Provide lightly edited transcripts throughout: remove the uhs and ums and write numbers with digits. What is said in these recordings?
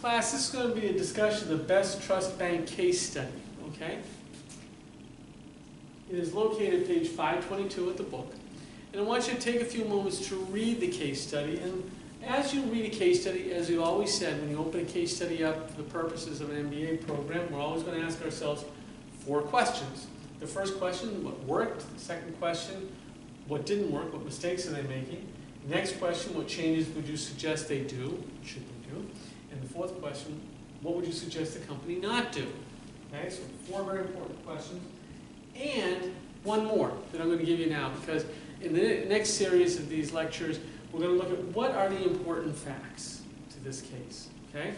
Class, this is going to be a discussion of the Best Trust Bank case study, okay? It is located at page 522 of the book. And I want you to take a few moments to read the case study. And as you read a case study, as we always said, when you open a case study up for the purposes of an MBA program, we're always going to ask ourselves 4 questions. The first question, what worked? The second question, what didn't work? What mistakes are they making? The next question, what changes would you suggest they do? Should they do? And the fourth question, what would you suggest the company not do? Okay, so 4 very important questions. And one more that I'm going to give you now, because in the next series of these lectures, we're going to look at what are the important facts to this case. Okay?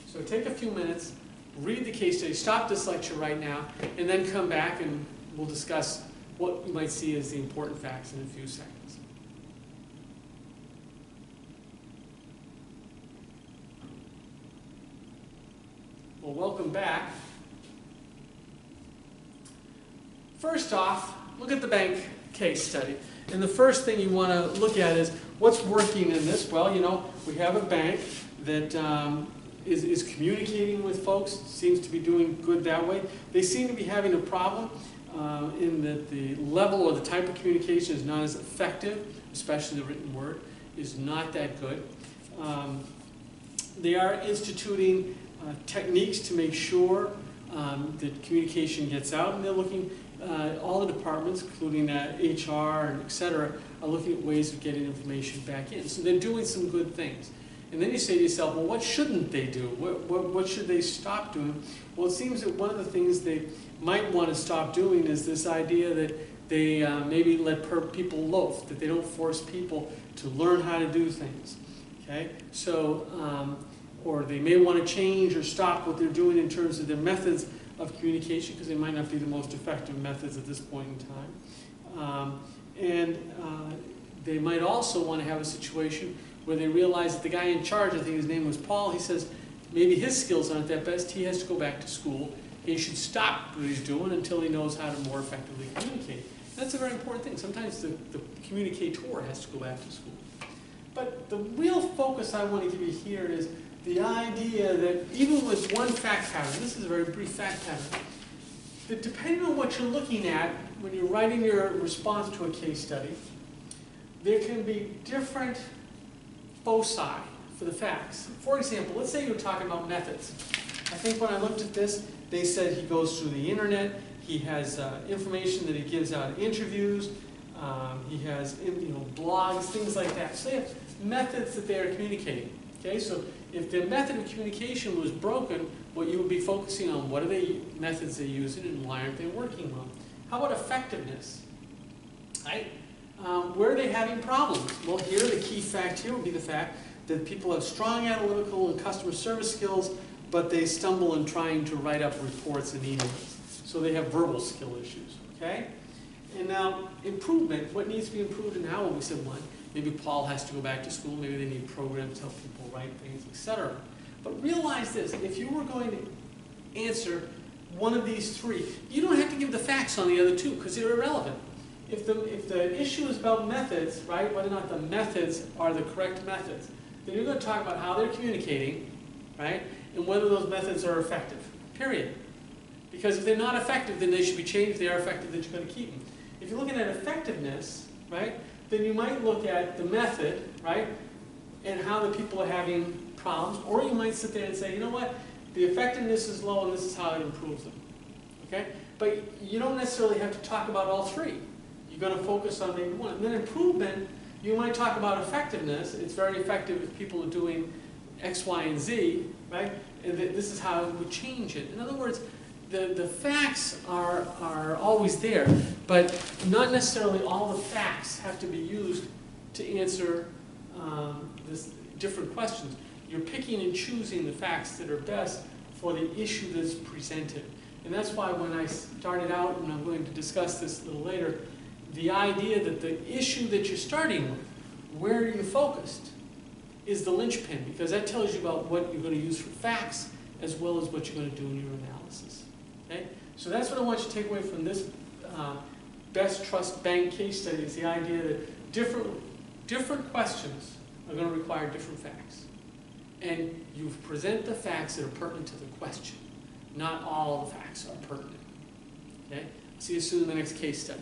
So take a few minutes, read the case study, stop this lecture right now, and then come back and we'll discuss what you might see as the important facts in a few seconds. Well, welcome back. First off, look at the bank case study. And the first thing you want to look at is what's working in this. Well, you know, we have a bank that is communicating with folks, seems to be doing good that way. They seem to be having a problem in that the level or the type of communication is not as effective, especially the written word, is not that good. They are instituting techniques to make sure that communication gets out, and they're looking, all the departments, including HR and et cetera, are looking at ways of getting information back in. So they're doing some good things. And then you say to yourself, well, what shouldn't they do? What should they stop doing? Well, it seems that one of the things they might want to stop doing is this idea that they maybe let people loaf, that they don't force people to learn how to do things. Okay? So, or they may want to change or stop what they're doing in terms of their methods of communication, because they might not be the most effective methods at this point in time. They might also want to have a situation where they realize that the guy in charge, I think his name was Paul, he says maybe his skills aren't that best, he has to go back to school. He should stop what he's doing until he knows how to more effectively communicate. That's a very important thing. Sometimes the communicator has to go back to school. But the real focus I want to give you here is the idea that even with one fact pattern, this is a very brief fact pattern, that depending on what you're looking at when you're writing your response to a case study, there can be different foci for the facts. For example, let's say you're talking about methods. I think when I looked at this, they said he goes through the internet, he has information that he gives out at interviews, he has blogs, things like that. So they have methods that they are communicating. Okay, so if their method of communication was broken, what you would be focusing on, what are the methods they're using and why aren't they working well? How about effectiveness? Right? Where are they having problems? Well, here, the key fact here would be the fact that people have strong analytical and customer service skills, but they stumble in trying to write up reports and emails. So they have verbal skill issues, okay? And now, improvement, what needs to be improved and how? Well, we said one. Maybe Paul has to go back to school, maybe they need programs to help people write things, etc. But realize this, if you were going to answer one of these 3, you don't have to give the facts on the other 2, because they're irrelevant. If the issue is about methods, right, whether or not the methods are the correct methods, then you're going to talk about how they're communicating, right, and whether those methods are effective, period. Because if they're not effective, then they should be changed. If they are effective, then you're going to keep them. If you're looking at effectiveness, right, then you might look at the method, right, and how the people are having problems, or you might sit there and say, you know what, the effectiveness is low and this is how it improves them, okay? But you don't necessarily have to talk about all 3. You're going to focus on maybe one. And then improvement, you might talk about effectiveness. It's very effective if people are doing X, Y, and Z, right? And this is how it would change it. In other words, the facts are always there, but not necessarily all the facts have to be used to answer this different questions. You're picking and choosing the facts that are best for the issue that's presented. And that's why when I started out, and I'm going to discuss this a little later, the idea that the issue that you're starting with, where are you focused, is the linchpin, because that tells you about what you're going to use for facts as well as what you're going to do in your analysis. Okay? So that's what I want you to take away from this Best Trust Bank case study, is the idea that different questions are going to require different facts. and you present the facts that are pertinent to the question. Not all the facts are pertinent. Okay? See you soon in the next case study.